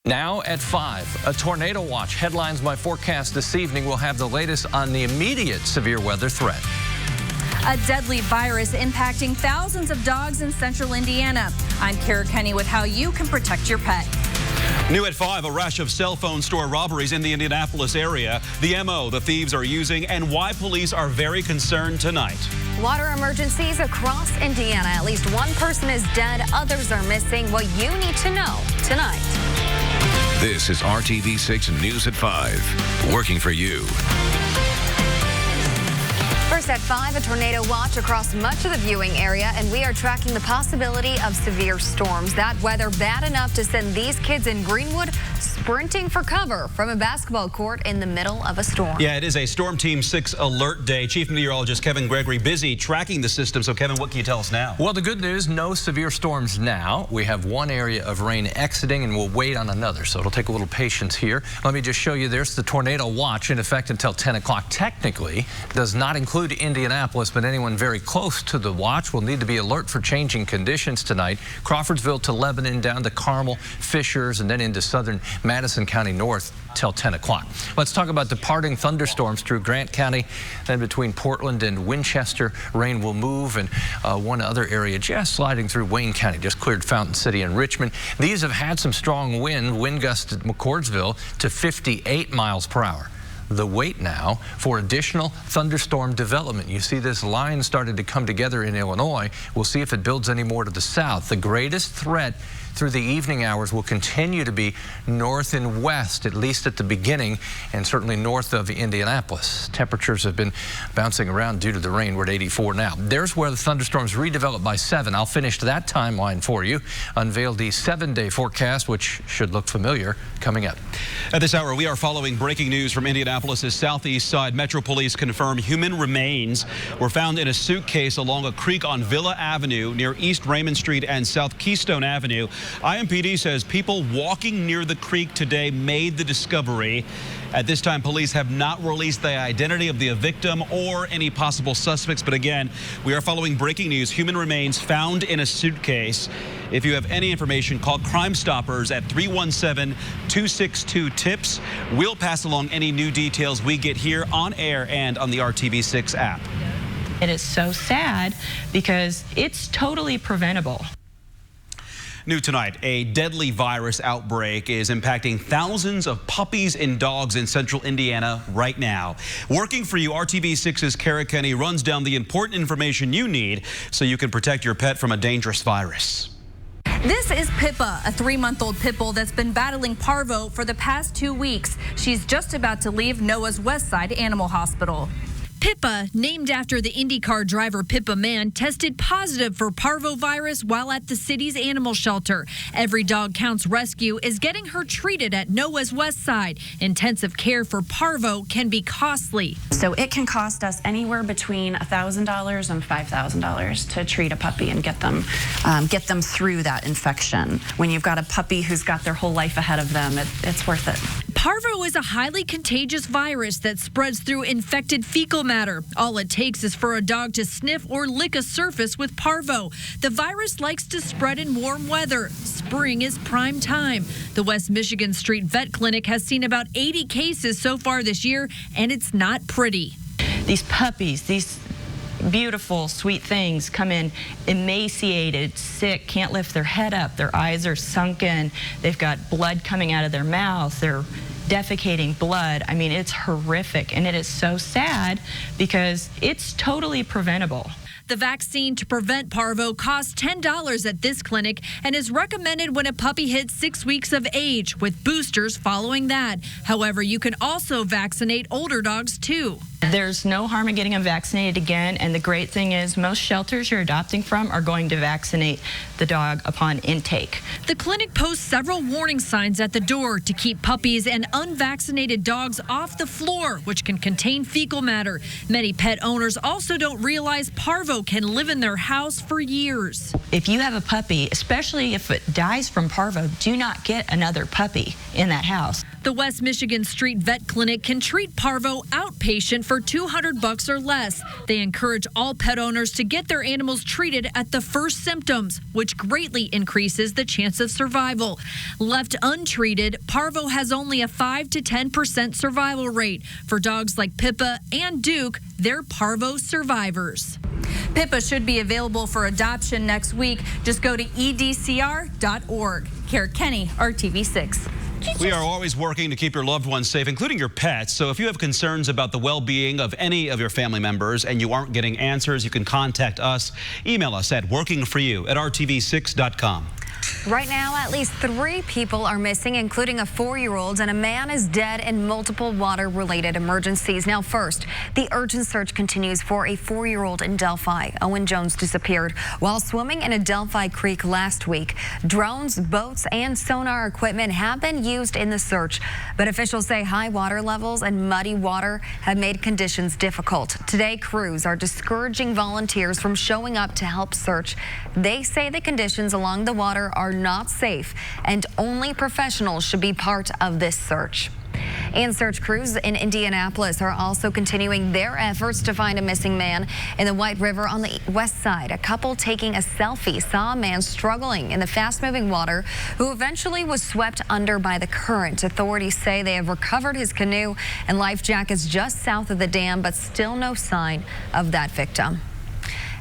Now at 5, a tornado watch headlines my forecast this evening. We'll have the latest on the immediate severe weather threat. A deadly virus impacting thousands of dogs in central Indiana. I'm Kara Kenny with how you can protect your pet. New at 5, a rush of cell phone store robberies in the Indianapolis area. The MO the thieves are using and why police are very concerned tonight. Water emergencies across Indiana. At least one person is dead. Others are missing. What you need to know tonight. This is RTV6 News at 5, working for you. First at 5, a tornado watch across much of the viewing area, and we are tracking the possibility of severe storms. That weather bad enough to send these kids in Greenwood sprinting for cover from a basketball court in the middle of a storm. Yeah, it is a Storm Team 6 alert day. Chief Meteorologist Kevin Gregory busy tracking the system. So, Kevin, what can you tell us now? Well, the good news, no severe storms now. We have one area of rain exiting, and we'll wait on another. So it'll take a little patience here. Let me just show you. There's the tornado watch in effect until 10 o'clock. Technically, does not include Indianapolis, but anyone very close to the watch will need to be alert for changing conditions tonight. Crawfordsville to Lebanon, down to Carmel, Fishers, and then into southern Madison County north till 10 o'clock. Let's talk about departing thunderstorms through Grant County. Then between Portland and Winchester, rain will move, and one other area just sliding through Wayne County, just cleared Fountain City and Richmond. These have had some strong wind gusts at McCordsville to 58 miles per hour. The wait now for additional thunderstorm development. You see this line started to come together in Illinois. We'll see if it builds any more to the south. The greatest threat through the evening hours will continue to be north and west, at least at the beginning, and certainly north of Indianapolis. Temperatures have been bouncing around due to the rain. We're at 84 now. There's where the thunderstorms redevelop by 7. I'll finish that timeline for you. Unveil the 7-day forecast, which should look familiar, coming up. At this hour, we are following breaking news from Indianapolis' southeast side. Metro Police confirm human remains were found in a suitcase along a creek on Villa Avenue near East Raymond Street and South Keystone Avenue. IMPD says people walking near the creek today made the discovery. At this time, police have not released the identity of the victim or any possible suspects. But again, we are following breaking news. Human remains found in a suitcase. If you have any information, call Crime Stoppers at 317-262-TIPS. We'll pass along any new details we get here on air and on the RTV6 app. It is so sad because it's totally preventable. New tonight, a deadly virus outbreak is impacting thousands of puppies and dogs in central Indiana right now. Working for you, RTV6's Kara Kenny runs down the important information you need so you can protect your pet from a dangerous virus. This is Pippa, a 3-month-old pit bull that's been battling parvo for the past 2 weeks. She's just about to leave Noah's Westside Animal Hospital. Pippa, named after the IndyCar driver Pippa Mann, tested positive for parvovirus while at the city's animal shelter. Every Dog Counts rescue is getting her treated at Noah's Westside. Intensive care for parvo can be costly. So it can cost us anywhere between $1,000 and $5,000 to treat a puppy and get them through that infection. When you've got a puppy who's got their whole life ahead of them, it's worth it. Parvo is a highly contagious virus that spreads through infected fecal matter. All it takes is for a dog to sniff or lick a surface with parvo. The virus likes to spread in warm weather. Spring is prime time. The West Michigan Street Vet Clinic has seen about 80 cases so far this year, and it's not pretty. These puppies, these beautiful, sweet things come in emaciated, sick, can't lift their head up. Their eyes are sunken. They've got blood coming out of their mouth. They're defecating blood. I mean, it's horrific, and it is so sad because it's totally preventable. The vaccine to prevent parvo costs $10 at this clinic and is recommended when a puppy hits 6 weeks of age, with boosters following that. However, you can also vaccinate older dogs too. There's no harm in getting them vaccinated again, and the great thing is most shelters you're adopting from are going to vaccinate the dog upon intake. The clinic posts several warning signs at the door to keep puppies and unvaccinated dogs off the floor, which can contain fecal matter. Many pet owners also don't realize parvo can live in their house for years. If you have a puppy, especially if it dies from parvo, do not get another puppy in that house. The West Michigan Street Vet Clinic can treat parvo outpatient for $200 or less. They encourage all pet owners to get their animals treated at the first symptoms, which greatly increases the chance of survival. Left untreated, parvo has only a 5 to 10% survival rate. For dogs like Pippa and Duke, they're parvo survivors. Pippa should be available for adoption next week. Just go to edcr.org. Kara Kenny, RTV6. We are always working to keep your loved ones safe, including your pets. So if you have concerns about the well-being of any of your family members and you aren't getting answers, you can contact us. Email us at workingforyou@rtv6.com. Right now, at least 3 people are missing, including a 4-year-old, and a man is dead in multiple water-related emergencies. Now, first, the urgent search continues for a 4-year-old in Delphi. Owen Jones disappeared while swimming in a Delphi creek last week. Drones, boats, and sonar equipment have been used in the search, but officials say high water levels and muddy water have made conditions difficult. Today, crews are discouraging volunteers from showing up to help search. They say the conditions along the water are not safe, and only professionals should be part of this search. And search crews in Indianapolis are also continuing their efforts to find a missing man in the White River on the west side. A couple taking a selfie saw a man struggling in the fast-moving water who eventually was swept under by the current. Authorities say they have recovered his canoe and life jackets just south of the dam, but still no sign of that victim.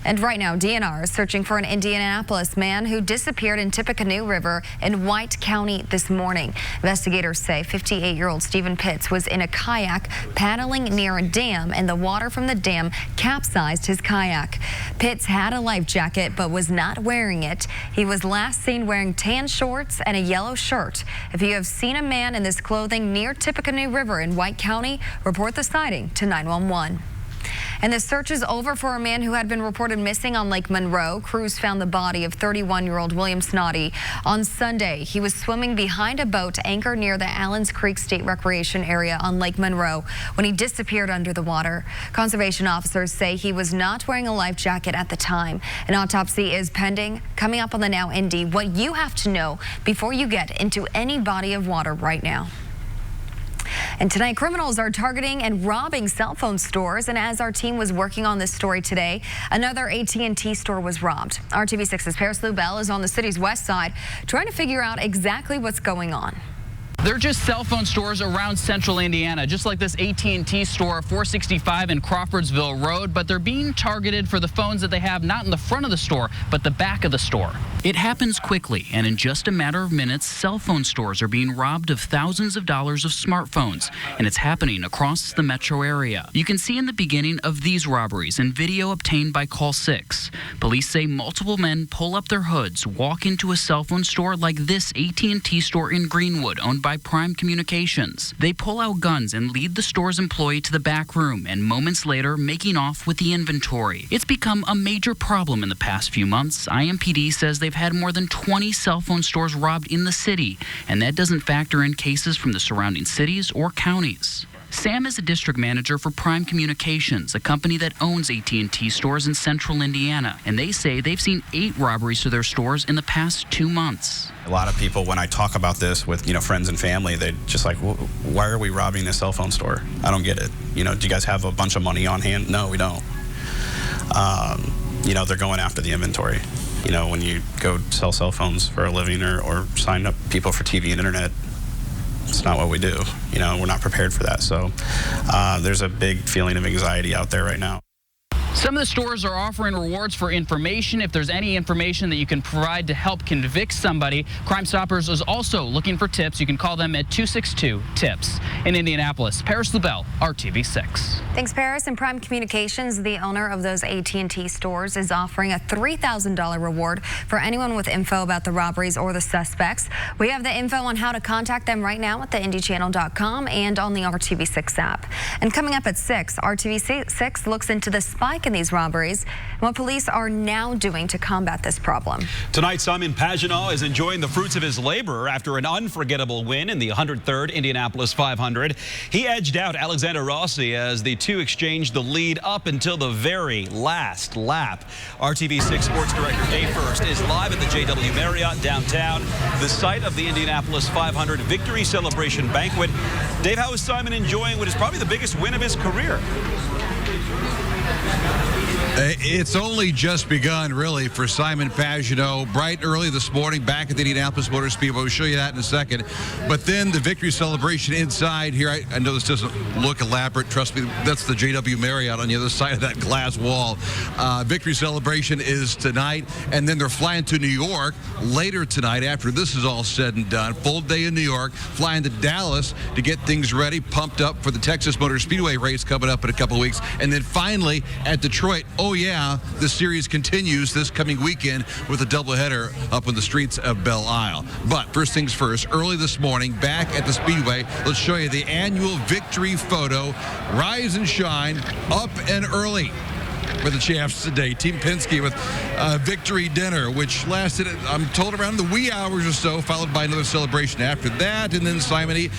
And right now, DNR is searching for an Indianapolis man who disappeared in Tippecanoe River in White County this morning. Investigators say 58-year-old Stephen Pitts was in a kayak paddling near a dam, and the water from the dam capsized his kayak. Pitts had a life jacket but was not wearing it. He was last seen wearing tan shorts and a yellow shirt. If you have seen a man in this clothing near Tippecanoe River in White County, report the sighting to 911. And the search is over for a man who had been reported missing on Lake Monroe. Crews found the body of 31-year-old William Snoddy on Sunday. He was swimming behind a boat anchored near the Allens Creek State Recreation Area on Lake Monroe when he disappeared under the water. Conservation officers say he was not wearing a life jacket at the time. An autopsy is pending. Coming up on the Now Indy, what you have to know before you get into any body of water right now. And tonight, criminals are targeting and robbing cell phone stores. And as our team was working on this story today, another AT&T store was robbed. RTV6's Paris Lubell is on the city's west side trying to figure out exactly what's going on. They're just cell phone stores around central Indiana, just like this AT&T store, 465 in Crawfordsville Road, but they're being targeted for the phones that they have not in the front of the store, but the back of the store. It happens quickly, and in just a matter of minutes, cell phone stores are being robbed of thousands of dollars of smartphones, and it's happening across the metro area. You can see in the beginning of these robberies in video obtained by Call 6. Police say multiple men pull up their hoods, walk into a cell phone store like this AT&T store in Greenwood, owned by Prime Communications. They pull out guns and lead the store's employee to the back room, and moments later making off with the inventory. It's become a major problem in the past few months. IMPD says they've had more than 20 cell phone stores robbed in the city, and that doesn't factor in cases from the surrounding cities or counties. Sam is a district manager for Prime Communications, a company that owns AT&T stores in central Indiana, and they say they've seen 8 robberies to their stores in the past 2 months. A lot of people, when I talk about this with, friends and family, they're just like, well, why are we robbing this cell phone store? I don't get it. Do you guys have a bunch of money on hand? No, we don't. They're going after the inventory. When you go sell cell phones for a living or sign up people for TV and internet, it's not what we do. We're not prepared for that. So there's a big feeling of anxiety out there right now. Some of the stores are offering rewards for information. If there's any information that you can provide to help convict somebody, Crime Stoppers is also looking for tips. You can call them at 262-TIPS. In Indianapolis, Paris Lubell, RTV6. Thanks, Paris. And Prime Communications, the owner of those AT&T stores, is offering a $3,000 reward for anyone with info about the robberies or the suspects. We have the info on how to contact them right now at theindychannel.com and on the RTV6 app. And coming up at 6, RTV6 looks into the spike in these robberies and what police are now doing to combat this problem. Tonight, Simon Pagenaud is enjoying the fruits of his labor after an unforgettable win in the 103rd Indianapolis 500. He edged out Alexander Rossi as the two exchanged the lead up until the very last lap. RTV6 sports director Dave First is live at the JW Marriott downtown, the site of the Indianapolis 500 victory celebration banquet. Dave, how is Simon enjoying what is probably the biggest win of his career? It's only just begun, really, for Simon Pagenaud. Bright early this morning, back at the Indianapolis Motor Speedway. We'll show you that in a second. But then the victory celebration inside here. I know this doesn't look elaborate. Trust me, that's the JW Marriott on the other side of that glass wall. Victory celebration is tonight, and then they're flying to New York later tonight after this is all said and done. Full day in New York, flying to Dallas to get things ready, pumped up for the Texas Motor Speedway race coming up in a couple of weeks. And then finally at Detroit. Oh, yeah, the series continues this coming weekend with a doubleheader up on the streets of Belle Isle. But first things first, early this morning, back at the Speedway, let's show you the annual victory photo. Rise and shine, up and early for the champs today. Team Penske with victory dinner, which lasted, I'm told, around the wee hours or so, followed by another celebration after that. And then Simon, he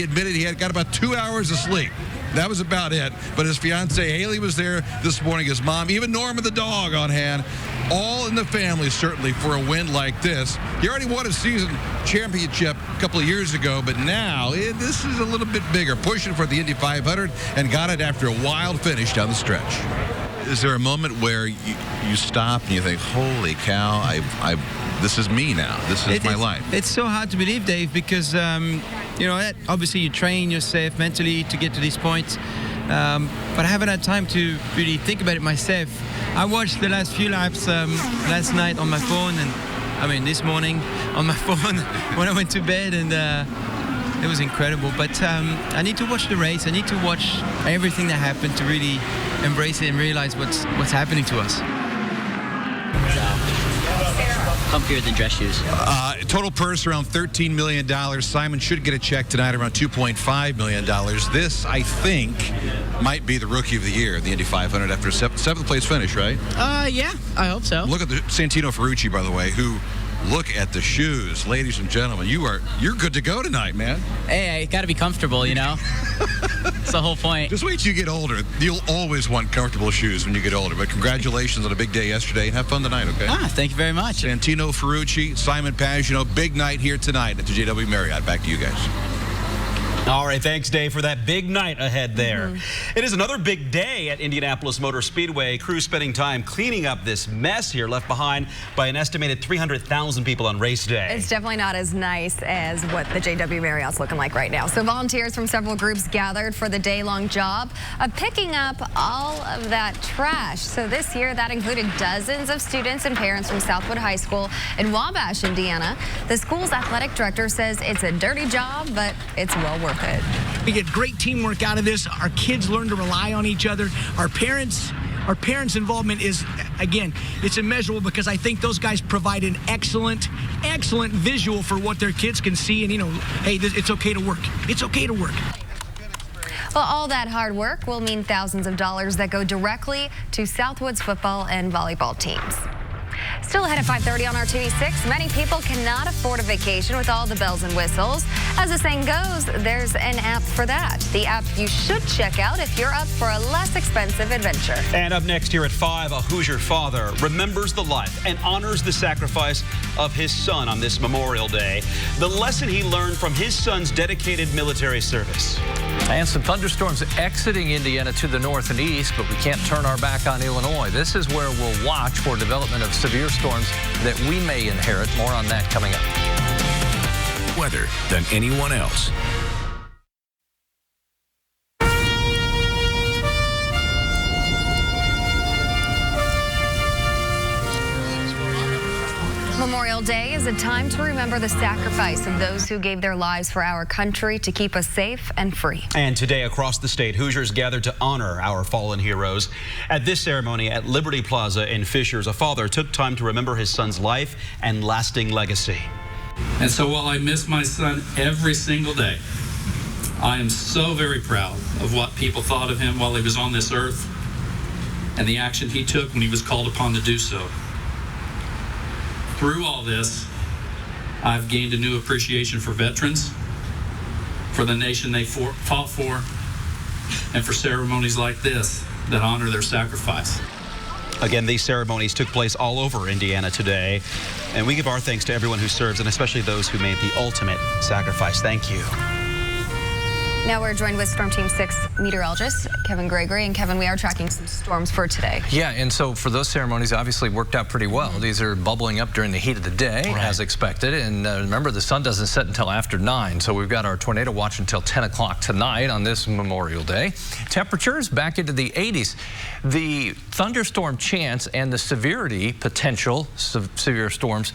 admitted he had got about 2 hours of sleep. That was about it. But his fiancee Haley was there this morning, his mom, even Norma the dog on hand. All in the family, certainly, for a win like this. He already won a season championship a couple of years ago, but now this is a little bit bigger, pushing for the Indy 500, and got it after a wild finish down the stretch. Is there a moment where you stop and you think, holy cow, this is me now. This is my life. It's so hard to believe, Dave, because, obviously you train yourself mentally to get to these points. But I haven't had time to really think about it myself. I watched the last few laps last night on my phone, and this morning on my phone when I went to bed, and it was incredible. But I need to watch the race. I need to watch everything that happened to really embrace it and realize what's happening to us. Comfier than dress shoes. Total purse around $13 million. Simon should get a check tonight around $2.5 million. This, I think, might be the rookie of the year, the Indy 500, after a seventh place finish, right? Yeah, I hope so. Look at the Santino Ferrucci, by the way, who, look at the shoes, ladies and gentlemen. You're good to go tonight, man. Hey, I got to be comfortable, you know? That's the whole point. Just wait till you get older. You'll always want comfortable shoes when you get older. But congratulations on a big day yesterday, and have fun tonight, okay? Thank you very much. Santino Ferrucci, Simon Pagenaud, big night here tonight at the JW Marriott. Back to you guys. All right, thanks, Dave, for that big night ahead there. It is another big day at Indianapolis Motor Speedway. Crews spending time cleaning up this mess here left behind by an estimated 300,000 people on race day. It's definitely not as nice as what the JW Marriott's looking like right now. So volunteers from several groups gathered for the day-long job of picking up all of that trash. So this year, that included dozens of students and parents from Southwood High School in Wabash, Indiana. The school's athletic director says it's a dirty job, but it's well worth it. We get great teamwork out of this. Our kids learn to rely on each other. Our parents' involvement is, again, it's immeasurable, because I think those guys provide an excellent visual for what their kids can see. And, hey, it's okay to work. It's okay to work. Well, all that hard work will mean thousands of dollars that go directly to Southwood's football and volleyball teams. Still ahead at 5:30 on RTV6, many people cannot afford a vacation with all the bells and whistles. As the saying goes, there's an app for that. The app you should check out if you're up for a less expensive adventure. And up next here at 5, a Hoosier father remembers the life and honors the sacrifice of his son on this Memorial Day. The lesson he learned from his son's dedicated military service. And some thunderstorms exiting Indiana to the north and east, but we can't turn our back on Illinois. This is where we'll watch for development of severe storms that we may inherit. More on that coming up. Weather than anyone else. Memorial Day is a time to remember the sacrifice of those who gave their lives for our country to keep us safe and free. And today across the state, Hoosiers gathered to honor our fallen heroes. At this ceremony at Liberty Plaza in Fishers, a father took time to remember his son's life and lasting legacy. And so while I miss my son every single day, I am so very proud of what people thought of him while he was on this earth. and the action he took when he was called upon to do so. Through all this, I've gained a new appreciation for veterans, for the nation they fought for, and for ceremonies like this that honor their sacrifice. Again, these ceremonies took place all over Indiana today, and we give our thanks to everyone who serves, and especially those who made the ultimate sacrifice. Thank you. Now we're joined with Storm Team 6 meteorologist Kevin Gregory. And Kevin, we are tracking some storms for today. Yeah, and so for those ceremonies, obviously worked out pretty well. These are bubbling up during the heat of the day, as expected. And remember, the sun doesn't set until after 9, so we've got our tornado watch until 10 o'clock tonight on this Memorial Day. Temperatures back into the 80s. The thunderstorm chance and the severity potential, severe storms,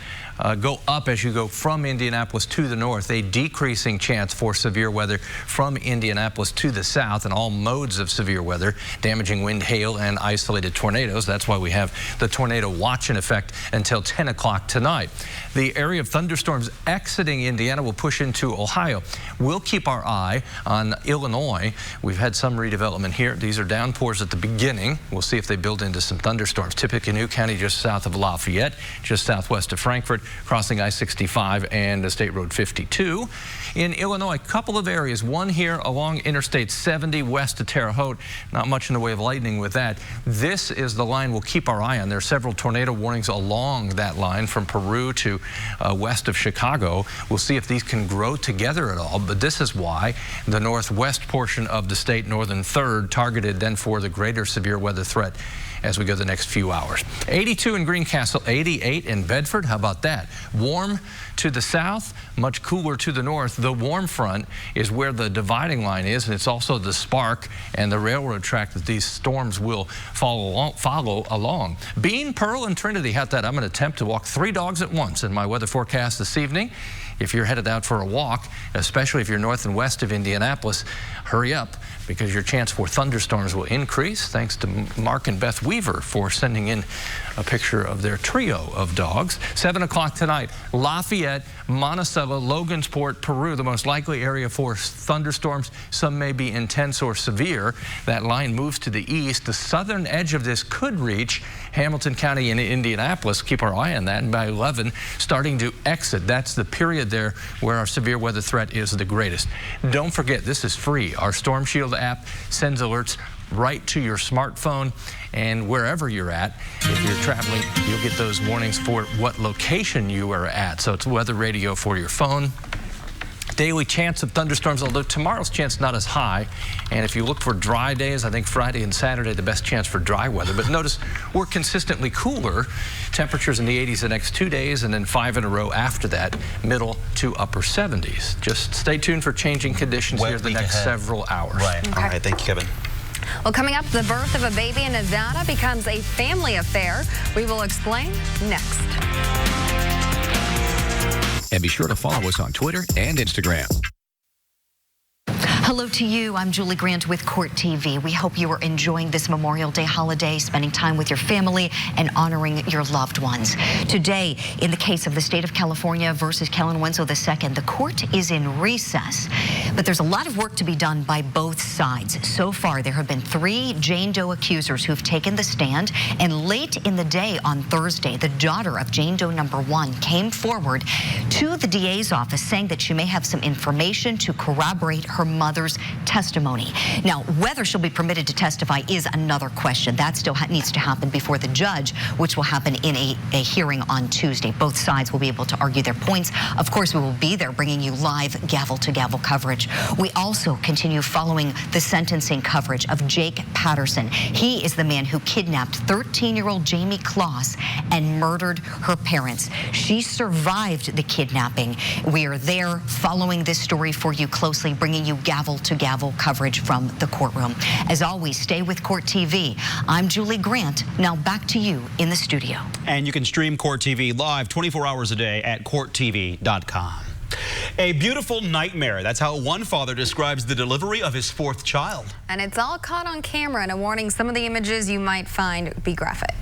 go up as you go from Indianapolis to the north, a decreasing chance for severe weather from Indianapolis to the south, and all modes of severe weather, damaging wind, hail, and isolated tornadoes. That's why we have the tornado watch in effect until 10 o'clock tonight. The area of thunderstorms exiting Indiana will push into Ohio. We'll keep our eye on Illinois. We've had some redevelopment here. These are downpours at the beginning. We'll see if they build into some thunderstorms. Tippecanoe County just south of Lafayette, just southwest of Frankfort, crossing I-65 and State Road 52. In Illinois, a couple of areas, one here along Interstate 70 west of Terre Haute. Not much in the way of lightning with that. This is the line we'll keep our eye on. There are several tornado warnings along that line from Peru to west of Chicago. We'll see if these can grow together at all, but this is why the northwest portion of the state, northern third, targeted then for the greater severe weather threat as we go the next few hours. 82 in Greencastle, 88 in Bedford. How about that? Warm to the south, much cooler to the north. The warm front is where the dividing line is, and it's also the spark and the railroad track that these storms will follow along. Bean, Pearl, and Trinity had that. I'm going to attempt to walk 3 dogs at once in my weather forecast this evening. If you're headed out for a walk, especially if you're north and west of Indianapolis, hurry up, because your chance for thunderstorms will increase. Thanks to Mark and Beth Weaver for sending in a picture of their trio of dogs. 7 o'clock tonight, Lafayette, Monticello, Logansport, Peru, the most likely area for thunderstorms. Some may be intense or severe. That line moves to the east. The southern edge of this could reach Hamilton County and Indianapolis. Keep our eye on that. And by 11, starting to exit. That's the period there where our severe weather threat is the greatest. Don't forget, this is free. Our Storm Shield app sends alerts right to your smartphone, and wherever you're at, if you're traveling, you'll get those warnings for what location you are at. So it's weather radio for your phone. Daily chance of thunderstorms, although tomorrow's chance not as high. And if you look for dry days, I think Friday and Saturday, the best chance for dry weather. But notice we're consistently cooler. Temperatures in the 80s the next 2 days, and then 5 in a row after that, middle to upper 70s. Just stay tuned for changing conditions here the next several hours. Right. Okay. All right. Thank you, Kevin. Well, coming up, the birth of a baby in Nevada becomes a family affair. We will explain next. And be sure to follow us on Twitter and Instagram. Hello to you. I'm Julie Grant with Court TV. We hope you are enjoying this Memorial Day holiday, spending time with your family and honoring your loved ones. Today, in the case of the state of California versus Kellen Wenzel II, the court is in recess, but there's a lot of work to be done by both sides. So far, there have been 3 Jane Doe accusers who've taken the stand, and late in the day on Thursday, the daughter of Jane Doe #1 came forward to the DA's office saying that she may have some information to corroborate her mother's testimony. Now, whether she'll be permitted to testify is another question. That still needs to happen before the judge, which will happen in a hearing on Tuesday. Both sides will be able to argue their points. Of course, we will be there bringing you live gavel-to-gavel coverage. We also continue following the sentencing coverage of Jake Patterson. He is the man who kidnapped 13-year-old Jamie Kloss and murdered her parents. She survived the kidnapping. We are there following this story for you closely, bringing you gavel-to-gavel coverage from the courtroom. As always, stay with Court TV. I'm Julie Grant. Now back to you in the studio. And you can stream Court TV live 24 hours a day at courttv.com. A beautiful nightmare. That's how one father describes the delivery of his 4th child. And it's all caught on camera, and a warning, some of the images you might find be graphic.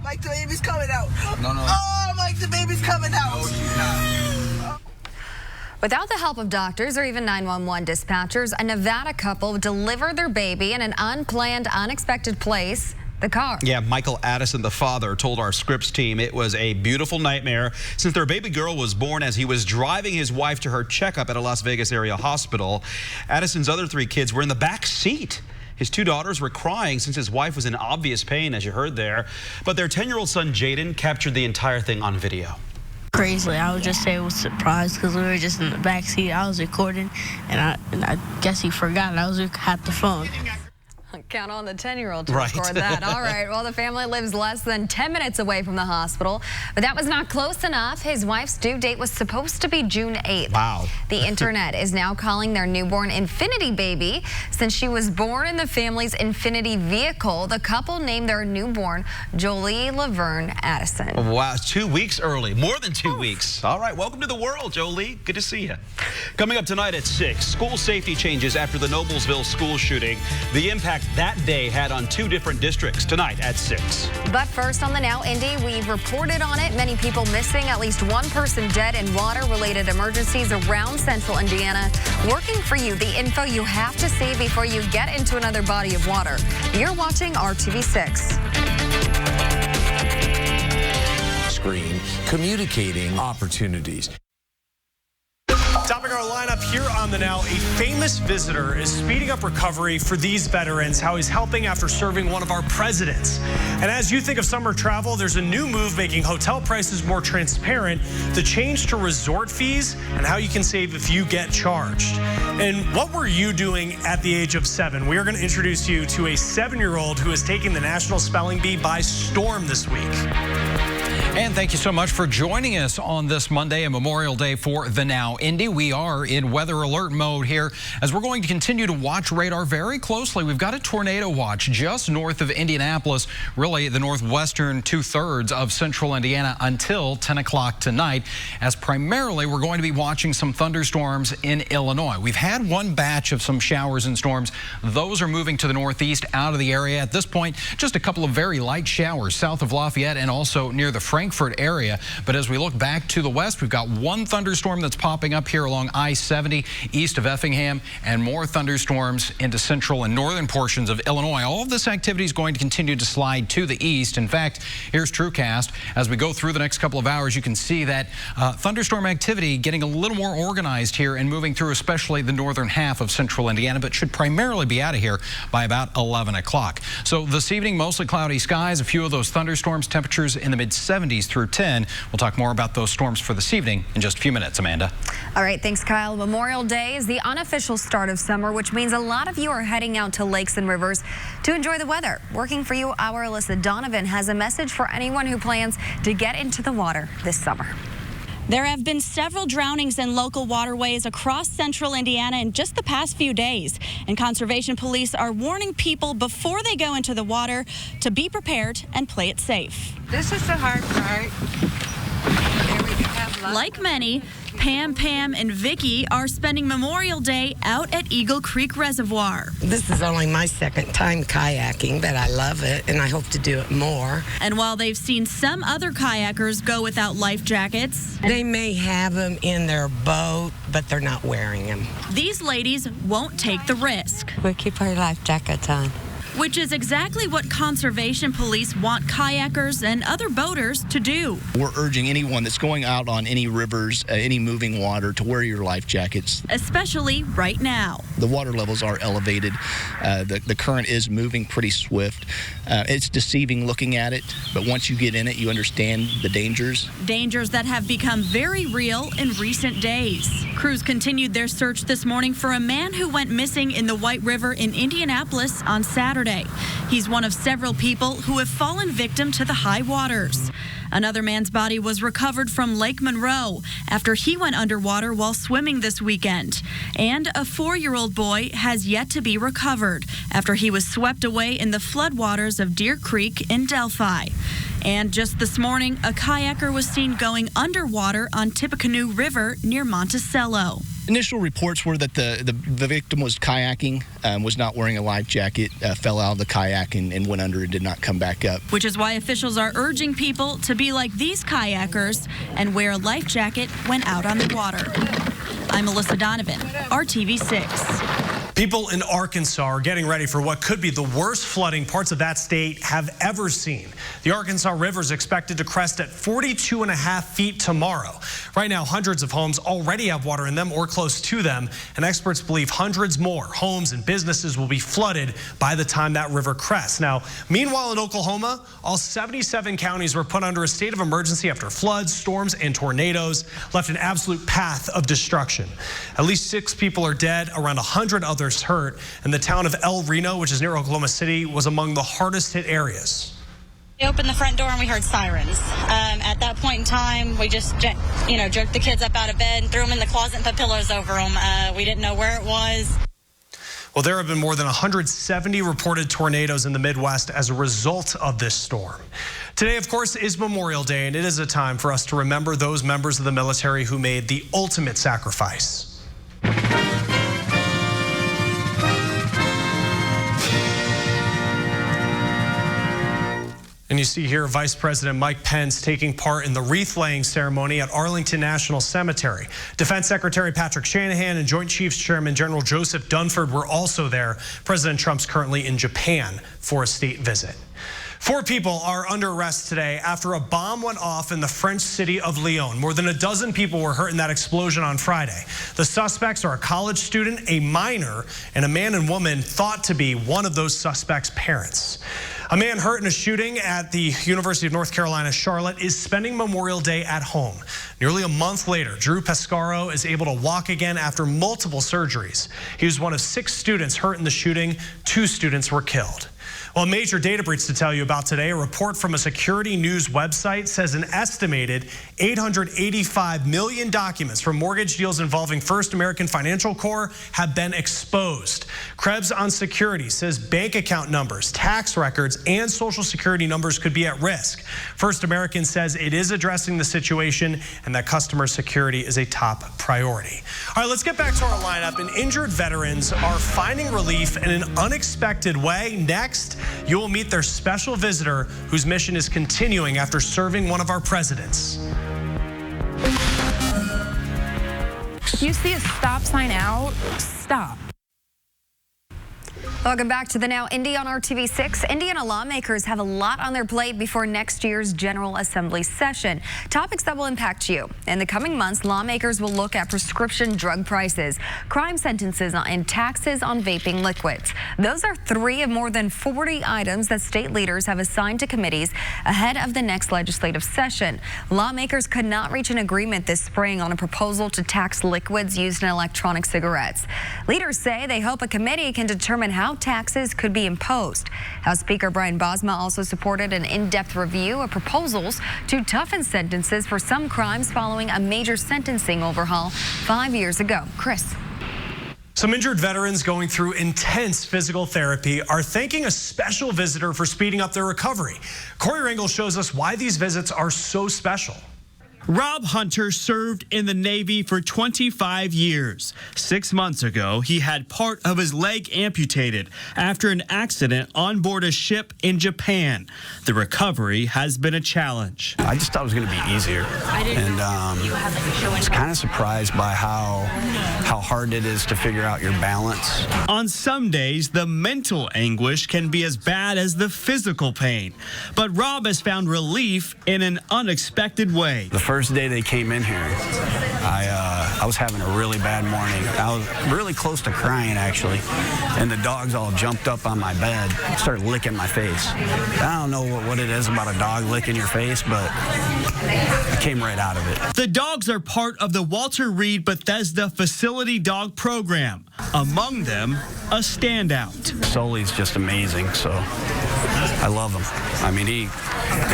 Mike, the baby's coming out. No. Oh, Mike, the baby's coming out. No, she's not. Without the help of doctors or even 911 dispatchers, a Nevada couple delivered their baby in an unplanned, unexpected place. The car. Yeah, Michael Addison, the father, told our Scripps team it was a beautiful nightmare since their baby girl was born as he was driving his wife to her checkup at a Las Vegas area hospital. Addison's other 3 kids were in the back seat. His 2 daughters were crying since his wife was in obvious pain, as you heard there. But their 10-year-old son, Jaden, captured the entire thing on video. Crazy. I would just say it was surprised because we were just in the back seat. I was recording, and I guess he forgot. I had the phone. Count on the 10-year-old to record that. All right. Well, the family lives less than 10 minutes away from the hospital, but that was not close enough. His wife's due date was supposed to be June 8th. Wow. The internet is now calling their newborn Infinity Baby. Since she was born in the family's Infinity vehicle, the couple named their newborn Jolie Laverne Addison. Wow, 2 weeks early. More than 2 weeks. All right, welcome to the world, Jolie. Good to see you. Coming up tonight at 6, school safety changes after the Noblesville school shooting. The impact that day had on 2 different districts. Tonight at 6. But first on the Now Indy, we've reported on it. Many people missing, at least 1 person dead in water-related emergencies around central Indiana. Working for you, the info you have to see before you get into another body of water. You're watching RTV6. Screen, communicating opportunities. Topping our lineup here on the Now, a famous visitor is speeding up recovery for these veterans, how he's helping after serving one of our presidents. And as you think of summer travel, there's a new move making hotel prices more transparent, the change to resort fees, and how you can save if you get charged. And what were you doing at the age of 7? We are going to introduce you to a 7-year-old who is taking the National Spelling Bee by storm this week. And thank you so much for joining us on this Monday, a Memorial Day for the Now Indy. We are in weather alert mode here as we're going to continue to watch radar very closely. We've got a tornado watch just north of Indianapolis, really the northwestern 2/3 of central Indiana until 10 o'clock tonight, as primarily we're going to be watching some thunderstorms in Illinois. We've had one batch of some showers and storms. Those are moving to the northeast out of the area. At this point, just a couple of very light showers south of Lafayette and also near the Frankfort area. But as we look back to the west, we've got one thunderstorm that's popping up here along I-70 east of Effingham, and more thunderstorms into central and northern portions of Illinois. All of this activity is going to continue to slide to the east. In fact, here's TrueCast. As we go through the next couple of hours, you can see that thunderstorm activity getting a little more organized here and moving through especially the northern half of central Indiana, but should primarily be out of here by about 11 o'clock. So this evening, mostly cloudy skies, a few of those thunderstorms, temperatures in the mid-70s through 10. We'll talk more about those storms for this evening in just a few minutes, Amanda. All right, thanks, Kyle. Memorial Day is the unofficial start of summer, which means a lot of you are heading out to lakes and rivers to enjoy the weather. Working for you, our Alyssa Donovan has a message for anyone who plans to get into the water this summer. There have been several drownings in local waterways across central Indiana in just the past few days, and conservation police are warning people before they go into the water to be prepared and play it safe. This is the hard part. Like many, Pam, and Vicky are spending Memorial Day out at Eagle Creek Reservoir. This is only my second time kayaking, but I love it, and I hope to do it more. And while they've seen some other kayakers go without life jackets, they may have them in their boat, but they're not wearing them. These ladies won't take the risk. We keep our life jackets on. Which is exactly what conservation police want kayakers and other boaters to do. We're urging anyone that's going out on any rivers, any moving water, to wear your life jackets. Especially right now. The water levels are elevated. The current is moving pretty swift. It's deceiving looking at it, but once you get in it, you understand the dangers. Dangers that have become very real in recent days. Crews continued their search this morning for a man who went missing in the White River in Indianapolis on Saturday. He's one of several people who have fallen victim to the high waters. Another man's body was recovered from Lake Monroe after he went underwater while swimming this weekend. And a 4-year-old boy has yet to be recovered after he was swept away in the floodwaters of Deer Creek in Delphi. And just this morning, a kayaker was seen going underwater on Tippecanoe River near Monticello. Initial reports were that the victim was kayaking, was not wearing a life jacket, fell out of the kayak and went under and did not come back up. Which is why officials are urging people to be like these kayakers and wear a life jacket when out on the water. I'm Melissa Donovan, RTV6. People in Arkansas are getting ready for what could be the worst flooding parts of that state have ever seen. The Arkansas River is expected to crest at 42.5 feet tomorrow. Right now, hundreds of homes already have water in them or close to them, and experts believe hundreds more homes and businesses will be flooded by the time that river crests. Now, meanwhile in Oklahoma, all 77 counties were put under a state of emergency after floods, storms, and tornadoes left an absolute path of destruction. At least 6 people are dead, around 100 others hurt, and the town of El Reno, which is near Oklahoma City, was among the hardest hit areas. We opened the front door and we heard sirens. At that point in time, we just, jerked the kids up out of bed and threw them in the closet and put pillows over them. We didn't know where it was. Well, there have been more than 170 reported tornadoes in the Midwest as a result of this storm. Today, of course, is Memorial Day, and it is a time for us to remember those members of the military who made the ultimate sacrifice. And you see here Vice President Mike Pence taking part in the wreath-laying ceremony at Arlington National Cemetery. Defense Secretary Patrick Shanahan and Joint Chiefs Chairman General Joseph Dunford were also there. President Trump's currently in Japan for a state visit. 4 people are under arrest today after a bomb went off in the French city of Lyon. More than a dozen people were hurt in that explosion on Friday. The suspects are a college student, a minor, and a man and woman thought to be one of those suspects' parents. A man hurt in a shooting at the University of North Carolina, Charlotte, is spending Memorial Day at home. Nearly a month later, Drew Pescaro is able to walk again after multiple surgeries. He was one of 6 students hurt in the shooting. 2 students were killed. Well, a major data breach to tell you about today. A report from a security news website says an estimated 885 million documents from mortgage deals involving First American Financial Corp have been exposed. Krebs on Security says bank account numbers, tax records, and social security numbers could be at risk. First American says it is addressing the situation and that customer security is a top priority. All right, let's get back to our lineup. And injured veterans are finding relief in an unexpected way. Next, you will meet their special visitor whose mission is continuing after serving one of our presidents. You see a stop sign out, stop. Welcome back to the Now Indy on RTV6. Indiana lawmakers have a lot on their plate before next year's General Assembly session. Topics that will impact you. In the coming months, lawmakers will look at prescription drug prices, crime sentences, and taxes on vaping liquids. Those are 3 of more than 40 items that state leaders have assigned to committees ahead of the next legislative session. Lawmakers could not reach an agreement this spring on a proposal to tax liquids used in electronic cigarettes. Leaders say they hope a committee can determine how taxes could be imposed. House Speaker Brian Bosma also supported an in-depth review of proposals to toughen sentences for some crimes following a major sentencing overhaul 5 years ago. Chris. Some injured veterans going through intense physical therapy are thanking a special visitor for speeding up their recovery. Corey Ringel shows us why these visits are so special. Rob Hunter served in the Navy for 25 years. 6 months ago, he had part of his leg amputated after an accident on board a ship in Japan. The recovery has been a challenge. I just thought it was going to be easier, and I was kind of surprised by how hard it is to figure out your balance. On some days, the mental anguish can be as bad as the physical pain, but Rob has found relief in an unexpected way. The first day they came in here, I was having a really bad morning. I was really close to crying, actually, and the dogs all jumped up on my bed, started licking my face. I don't know what it is about a dog licking your face, but I came right out of it. The dogs are part of the Walter Reed Bethesda Facility Dog Program. Among them, a standout. Sully's just amazing, so I love him. I mean, he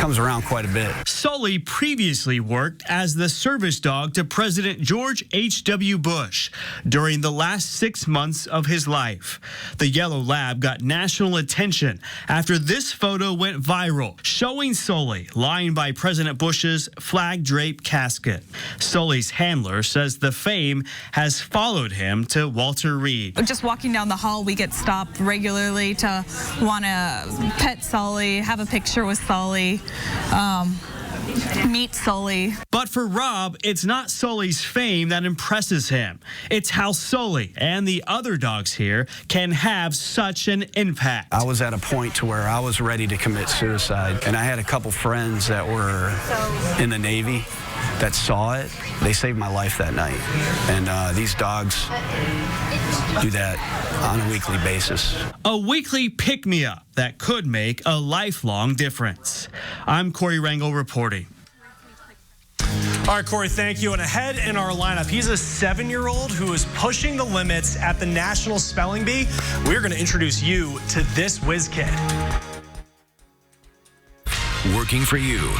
comes around quite a bit. Sully previously worked as the service dog to President George H.W. Bush during the last 6 months of his life. The yellow lab got national attention after this photo went viral, showing Sully lying by President Bush's flag-draped casket. Sully's handler says the fame has followed him to Walter Reed. Just walking down the hall, we get stopped regularly to want to pet Sully, have a picture with Sully, meet Sully. But for Rob, it's not Sully's fame that impresses him. It's how Sully and the other dogs here can have such an impact. I was at a point to where I was ready to commit suicide, and I had a couple friends that were in the Navy that saw it. They saved my life that night. And these dogs do that on a weekly basis. A weekly pick-me-up that could make a lifelong difference. I'm Corey Rangel reporting. All right, Corey, thank you. And ahead in our lineup, he's a 7-year-old who is pushing the limits at the National Spelling Bee. We're going to introduce you to this whiz kid. Working for you.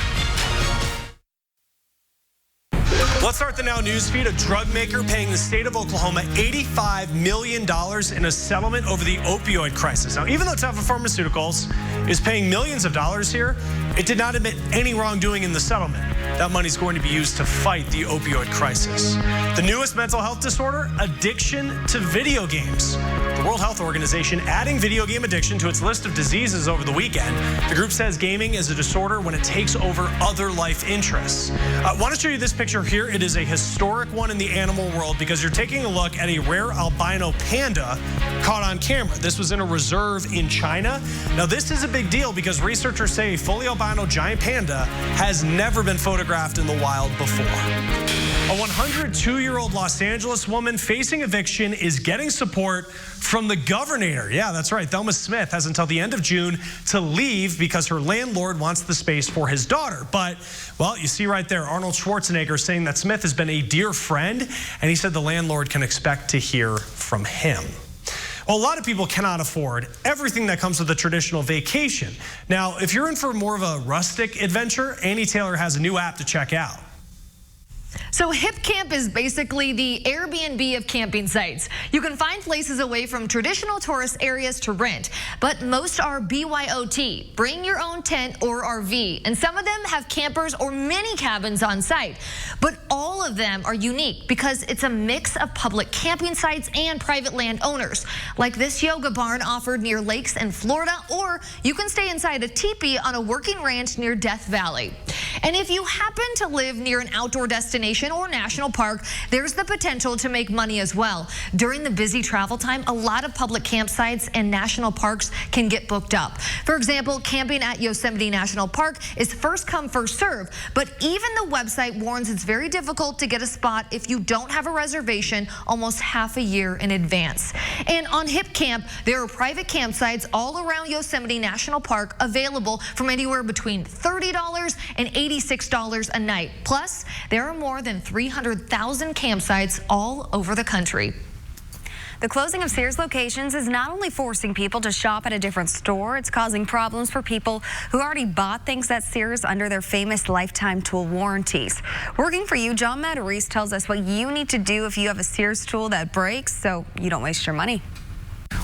Let's start the Now News feed. A drug maker paying the state of Oklahoma $85 million in a settlement over the opioid crisis. Now, even though Teva Pharmaceuticals is paying millions of dollars here, it did not admit any wrongdoing in the settlement. That money is going to be used to fight the opioid crisis. The newest mental health disorder, addiction to video games. The World Health Organization adding video game addiction to its list of diseases over the weekend. The group says gaming is a disorder when it takes over other life interests. I want to show you this picture here. It is a historic one in the animal world because you're taking a look at a rare albino panda caught on camera. This was in a reserve in China. Now, this is a big deal because researchers say a fully albino giant panda has never been photographed in the wild before. A 102-year-old Los Angeles woman facing eviction is getting support from the governor. Yeah, that's right. Thelma Smith has until the end of June to leave because her landlord wants the space for his daughter. But, well, you see right there, Arnold Schwarzenegger saying that Smith has been a dear friend, and he said the landlord can expect to hear from him. Well, a lot of people cannot afford everything that comes with a traditional vacation. Now, if you're in for more of a rustic adventure, Annie Taylor has a new app to check out. So Hip Camp is basically the Airbnb of camping sites. You can find places away from traditional tourist areas to rent, but most are BYOT, bring your own tent or RV, and some of them have campers or mini cabins on site. But all of them are unique because it's a mix of public camping sites and private land owners, like this yoga barn offered near lakes in Florida, or you can stay inside a teepee on a working ranch near Death Valley. And if you happen to live near an outdoor destination or national park, there's the potential to make money as well. During the busy travel time, a lot of public campsites and national parks can get booked up. For example, camping at Yosemite National Park is first come, first serve, but even the website warns it's very difficult to get a spot if you don't have a reservation almost half a year in advance. And on Hip Camp, there are private campsites all around Yosemite National Park available from anywhere between $30 and $86 a night. Plus, there are more than 300,000 campsites all over the country. The closing of Sears locations is not only forcing people to shop at a different store, it's causing problems for people who already bought things at Sears under their famous lifetime tool warranties. Working for you, John Matarese tells us what you need to do if you have a Sears tool that breaks so you don't waste your money.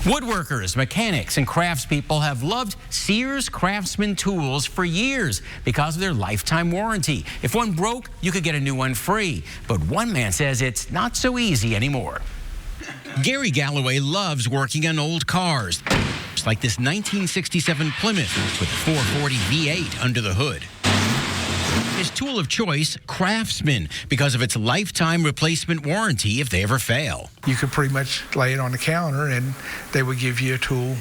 Woodworkers, mechanics, and craftspeople have loved Sears Craftsman tools for years because of their lifetime warranty. If one broke, you could get a new one free. But one man says it's not so easy anymore. Gary Galloway loves working on old cars, like this 1967 Plymouth with a 440 V8 under the hood. His tool of choice, Craftsman, because of its lifetime replacement warranty if they ever fail. You could pretty much lay it on the counter and they would give you a tool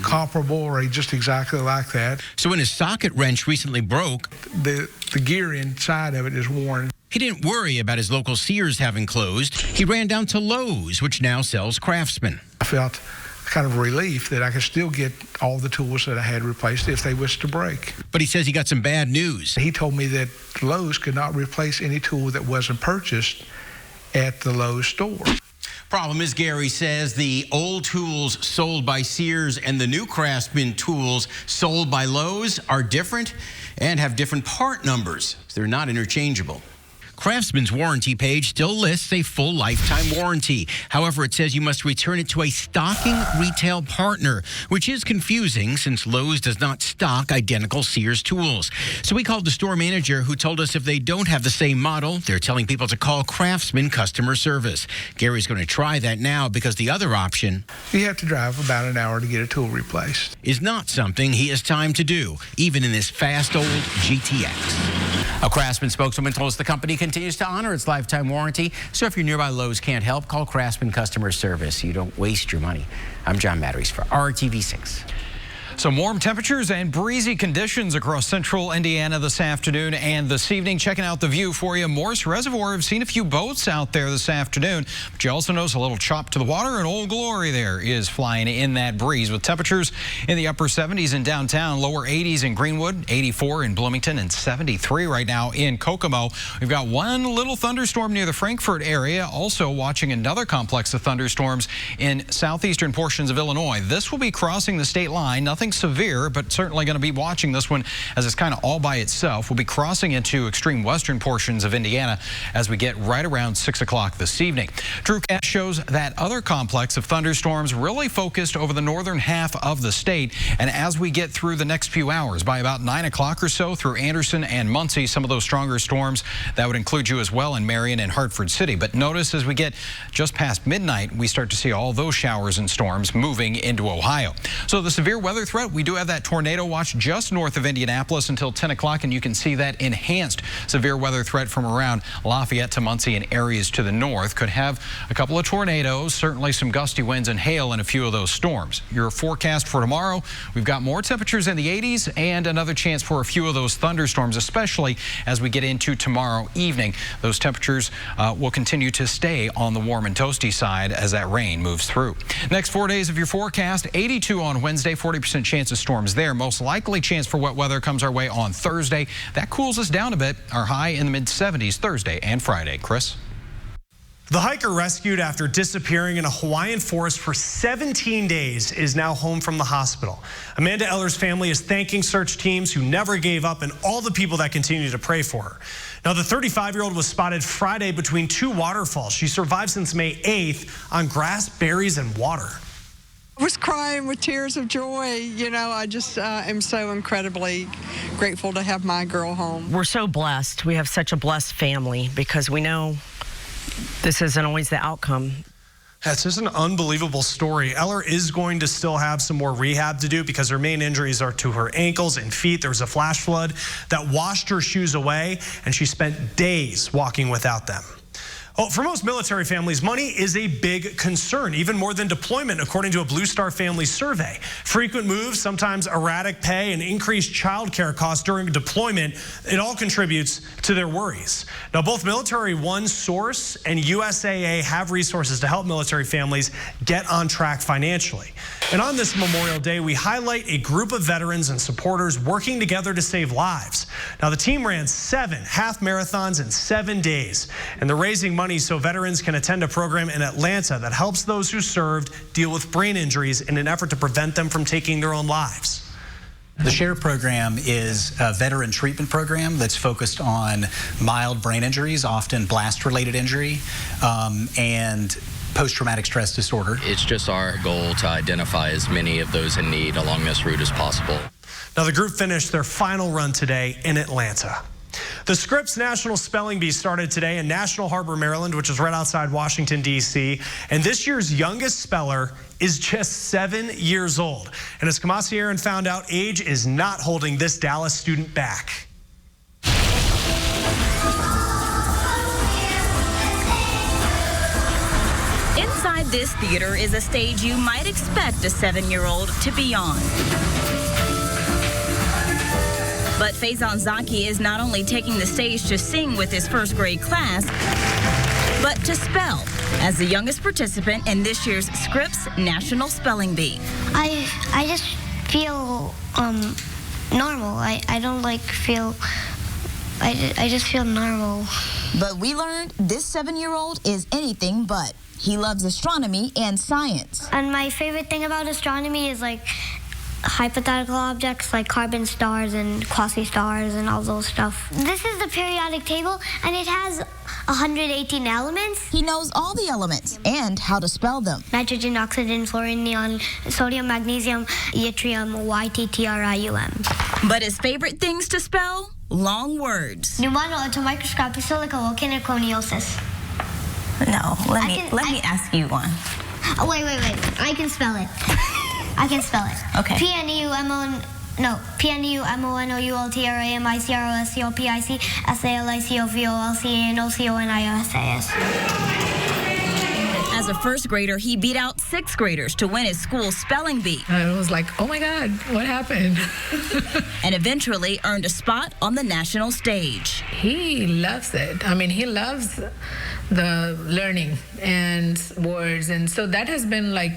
comparable or just exactly like that. So when his socket wrench recently broke, the gear inside of it is worn. He didn't worry about his local Sears having closed. He ran down to Lowe's, which now sells Craftsman. I felt kind of relief that I could still get all the tools that I had replaced if they was to break. But he says he got some bad news. He told me that Lowe's could not replace any tool that wasn't purchased at the Lowe's store. Problem is, Gary says, the old tools sold by Sears and the new Craftsman tools sold by Lowe's are different and have different part numbers. They're not interchangeable. Craftsman's warranty page still lists a full lifetime warranty. However, it says you must return it to a stocking retail partner, which is confusing since Lowe's does not stock identical Sears tools. So we called the store manager, who told us if they don't have the same model, they're telling people to call Craftsman customer service. Gary's going to try that now because the other option, you have to drive about an hour to get a tool replaced, is not something he has time to do, even in this fast old GTX. A Craftsman spokeswoman told us the company continues to honor its lifetime warranty. So if your nearby Lowe's can't help, call Craftsman customer service. You don't waste your money. I'm John Matteries for RTV6. Some warm temperatures and breezy conditions across central Indiana this afternoon and this evening. Checking out the view for you. Morse Reservoir. I've seen a few boats out there this afternoon, but you also notice a little chop to the water, and Old Glory there is flying in that breeze with temperatures in the upper 70s in downtown, lower 80s in Greenwood, 84 in Bloomington, and 73 right now in Kokomo. We've got one little thunderstorm near the Frankfort area. Also watching another complex of thunderstorms in southeastern portions of Illinois. This will be crossing the state line. Nothing severe, but certainly going to be watching this one as it's kind of all by itself. We'll be crossing into extreme western portions of Indiana as we get right around 6 o'clock this evening. TrueCast shows that other complex of thunderstorms really focused over the northern half of the state. And as we get through the next few hours, by about 9 o'clock or so through Anderson and Muncie, some of those stronger storms, that would include you as well in Marion and Hartford City. But notice as we get just past midnight, we start to see all those showers and storms moving into Ohio. So the severe weather threat, we do have that tornado watch just north of Indianapolis until 10 o'clock, and you can see that enhanced severe weather threat from around Lafayette to Muncie and areas to the north. Could have a couple of tornadoes, certainly some gusty winds and hail in a few of those storms. Your forecast for tomorrow, we've got more temperatures in the 80s and another chance for a few of those thunderstorms, especially as we get into tomorrow evening. Those temperatures will continue to stay on the warm and toasty side as that rain moves through. Next 4 days of your forecast, 82 on Wednesday, 40% chance of storms there. Most likely chance for wet weather comes our way on Thursday. That cools us down a bit. Our high in the mid-70s Thursday and Friday. Chris? The hiker rescued after disappearing in a Hawaiian forest for 17 days is now home from the hospital. Amanda Eller's family is thanking search teams who never gave up and all the people that continue to pray for her. Now, the 35-year-old was spotted Friday between two waterfalls. She survived since May 8th on grass, berries, and water. I was crying with tears of joy. You know, I just am so incredibly grateful to have my girl home. We're so blessed. We have such a blessed family because we know this isn't always the outcome. That's just an unbelievable story. Eller is going to still have some more rehab to do because her main injuries are to her ankles and feet. There was a flash flood that washed her shoes away, and she spent days walking without them. Well, for most military families, money is a big concern, even more than deployment, according to a Blue Star family survey. Frequent moves, sometimes erratic pay, and increased child care costs during deployment, it all contributes to their worries. Now, both Military One Source and USAA have resources to help military families get on track financially. And on this Memorial Day, we highlight a group of veterans and supporters working together to save lives. Now, the team ran 7 half marathons in 7 days, and they're raising money so veterans can attend a program in Atlanta that helps those who served deal with brain injuries in an effort to prevent them from taking their own lives. The SHARE program is a veteran treatment program that's focused on mild brain injuries, often blast-related injury, and post-traumatic stress disorder. It's just our goal to identify as many of those in need along this route as possible. Now, the group finished their final run today in Atlanta. The Scripps National Spelling Bee started today in National Harbor, Maryland, which is right outside Washington, D.C. And this year's youngest speller is just 7 years old. And as Kamasi Aaron found out, age is not holding this Dallas student back. Inside this theater is a stage you might expect a 7-year-old to be on. But Faison Zaki is not only taking the stage to sing with his first grade class, but to spell as the youngest participant in this year's Scripps National Spelling Bee. I just feel normal. I don't like feel, I just feel normal. But we learned this 7-year-old is anything but. He loves astronomy and science. And my favorite thing about astronomy is like hypothetical objects like carbon stars and quasi-stars and all those stuff. This is the periodic table, and it has 118 elements. He knows all the elements and how to spell them. Nitrogen, oxygen, fluorine, neon, sodium, magnesium, yttrium, yttrium. But his favorite things to spell? Long words. Pneumano-automicroscopic silicovolcanoconiosis. No, let me ask you one. Oh, wait. I can spell it. Okay. PNEUMONICROSCOPIC-SALICOVOLCANOCONIOSAS. As a first grader, he beat out 6th graders to win his school spelling bee. I was like, oh my God, what happened? And eventually earned a spot on the national stage. He loves it. I mean, he loves the learning and words. And so that has been like,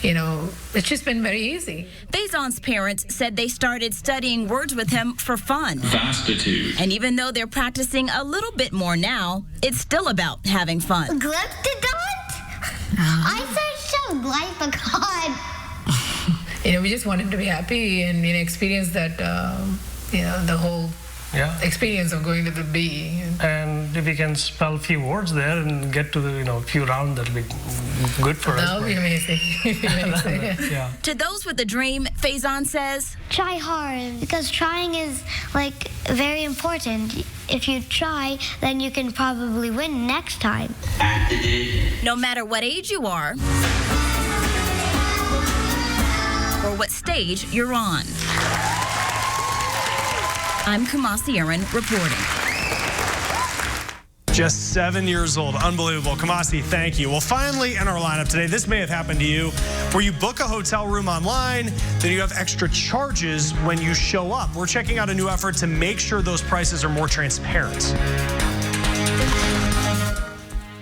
it's just been very easy. Faison's parents said they started studying words with him for fun. Vastitude. And even though they're practicing a little bit more now, it's still about having fun. I searched up glyphosate. We just want him to be happy and experience that, the whole experience of going to the bee. And if we can spell a few words there and get to the few rounds, that'll be good for us. That'll be amazing. Yeah. To those with a dream, Faison says, try hard, because trying is very important. If you try, then you can probably win next time. No matter what age you are or what stage you're on. I'm Kumasi Aaron reporting. Just 7 years old. Unbelievable. Kamasi, thank you. Well, finally in our lineup today, this may have happened to you, where you book a hotel room online, then you have extra charges when you show up. We're checking out a new effort to make sure those prices are more transparent.